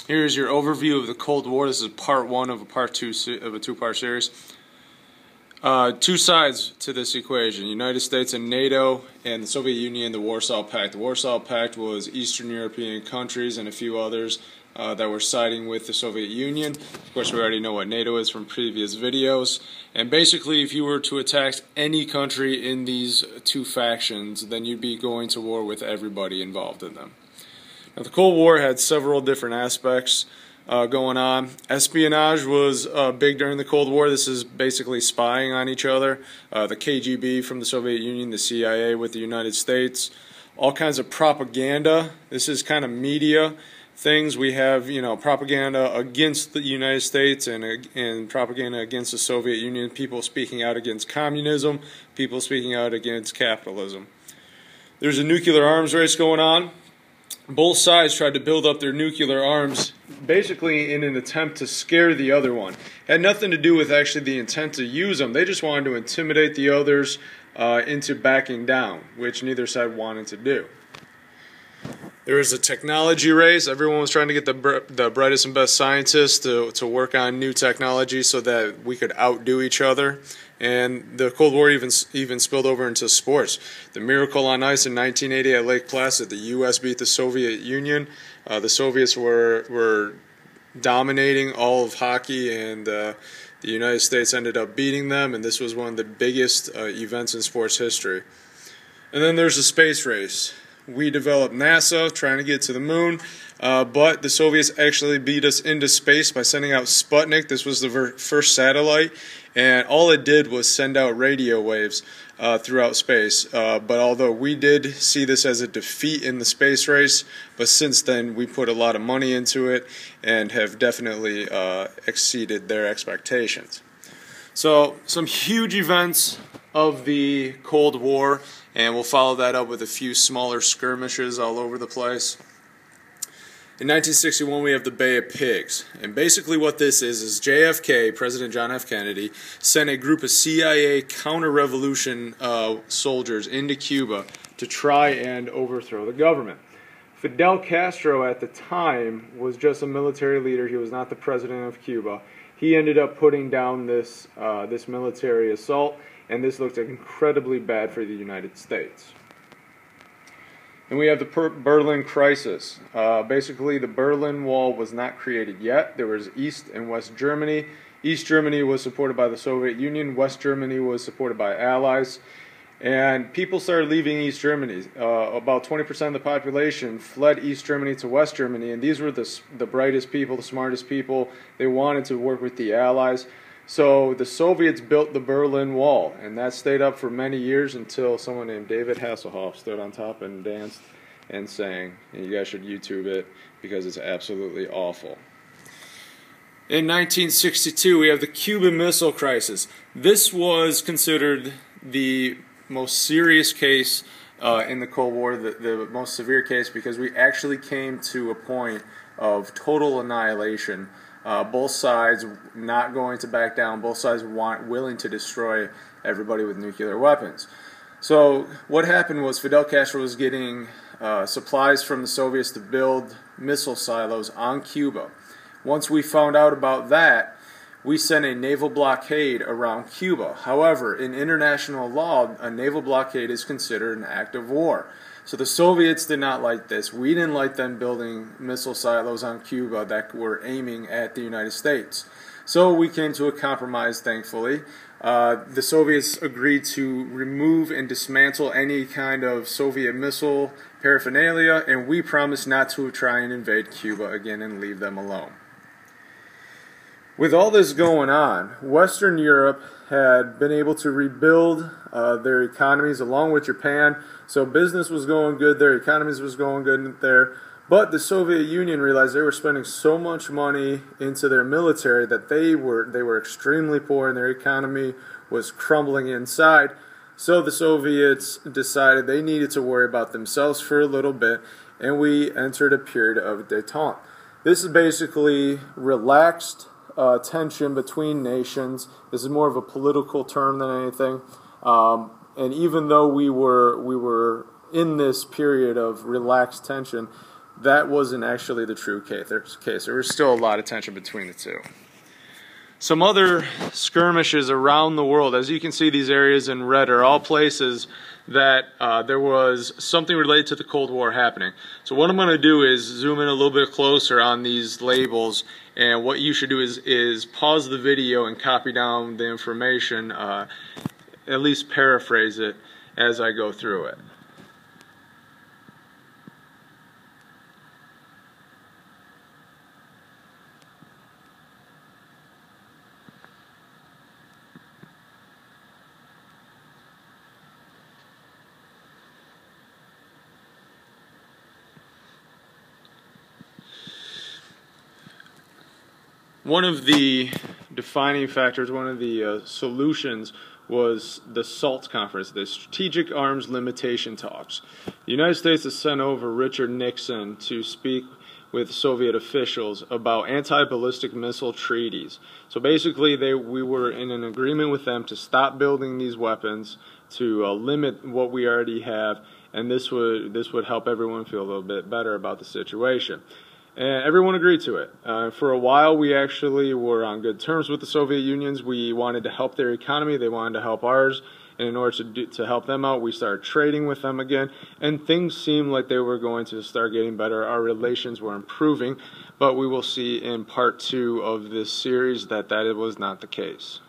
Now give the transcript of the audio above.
Here's your overview of the Cold War. This is part one of a two-part series. Two sides to this equation: United States and NATO, and the Soviet Union, the Warsaw Pact. The Warsaw Pact was Eastern European countries and a few others that were siding with the Soviet Union. Of course, we already know what NATO is from previous videos. And basically, if you were to attack any country in these two factions, then you'd be going to war with everybody involved in them. Now, the Cold War had several different aspects going on. Espionage was big during the Cold War. This is basically spying on each other. The KGB from the Soviet Union, the CIA with the United States, all kinds of propaganda. This is kind of media things. We have, propaganda against the United States and propaganda against the Soviet Union, people speaking out against communism, people speaking out against capitalism. There's a nuclear arms race going on. Both sides tried to build up their nuclear arms basically in an attempt to scare the other one. It had nothing to do with actually the intent to use them. They just wanted to intimidate the others into backing down, which neither side wanted to do. There was a technology race. Everyone was trying to get the brightest and best scientists to work on new technology so that we could outdo each other. And the Cold War even spilled over into sports. The Miracle on Ice in 1980 at Lake Placid, the U.S. beat the Soviet Union. The Soviets were dominating all of hockey, and the United States ended up beating them, and this was one of the biggest events in sports history. And then there's the space race. We developed NASA, trying to get to the moon, but the Soviets actually beat us into space by sending out Sputnik. This was the first satellite, and all it did was send out radio waves throughout space. But although we did see this as a defeat in the space race, but since then we put a lot of money into it and have definitely exceeded their expectations. So some huge events of the Cold War, and we'll follow that up with a few smaller skirmishes all over the place. In 1961, we have the Bay of Pigs, and basically what this is JFK, President John F. Kennedy, sent a group of CIA counter-revolution soldiers into Cuba to try and overthrow the government. Fidel Castro at the time was just a military leader. He was not the president of Cuba. He ended up putting down this military assault, and this looked incredibly bad for the United States. And we have the Berlin crisis. Basically, the Berlin Wall was not created yet. There was East and West Germany. East Germany was supported by the Soviet Union. West Germany was supported by allies. And people started leaving East Germany. About 20% of the population fled East Germany to West Germany, and these were the brightest people, the smartest people. They wanted to work with the allies. So the Soviets built the Berlin Wall, and that stayed up for many years until someone named David Hasselhoff stood on top and danced and sang. And you guys should YouTube it because it's absolutely awful. In 1962, we have the Cuban Missile Crisis. This was considered the most serious case in the Cold War, the most severe case, because we actually came to a point of total annihilation. Both sides not going to back down. Both sides willing to destroy everybody with nuclear weapons. So what happened was Fidel Castro was getting supplies from the Soviets to build missile silos on Cuba. Once we found out about that, we sent a naval blockade around Cuba. However, in international law, a naval blockade is considered an act of war. So the Soviets did not like this. We didn't like them building missile silos on Cuba that were aiming at the United States. So we came to a compromise, thankfully. The Soviets agreed to remove and dismantle any kind of Soviet missile paraphernalia, and we promised not to try and invade Cuba again and leave them alone. With all this going on, Western Europe had been able to rebuild their economies along with Japan, so business was going good, their economies was going good there, but the Soviet Union realized they were spending so much money into their military that they were extremely poor and their economy was crumbling inside. So the Soviets decided they needed to worry about themselves for a little bit, and we entered a period of détente. This is basically relaxed tension between nations. This is more of a political term than anything. And even though we were in this period of relaxed tension, that wasn't actually the true case. There was still a lot of tension between the two. Some other skirmishes around the world. As you can see, these areas in red are all places that there was something related to the Cold War happening. So what I'm going to do is zoom in a little bit closer on these labels, and what you should do is pause the video and copy down the information, at least paraphrase it as I go through it. One of the defining factors, one of the solutions was the SALT conference, the Strategic Arms Limitation Talks. The United States has sent over Richard Nixon to speak with Soviet officials about anti-ballistic missile treaties. So basically we were in an agreement with them to stop building these weapons, to limit what we already have, and this would help everyone feel a little bit better about the situation. And everyone agreed to it. For a while, we actually were on good terms with the Soviet Unions. We wanted to help their economy. They wanted to help ours. And in order to help them out, we started trading with them again. And things seemed like they were going to start getting better. Our relations were improving. But we will see in part 2 of this series that was not the case.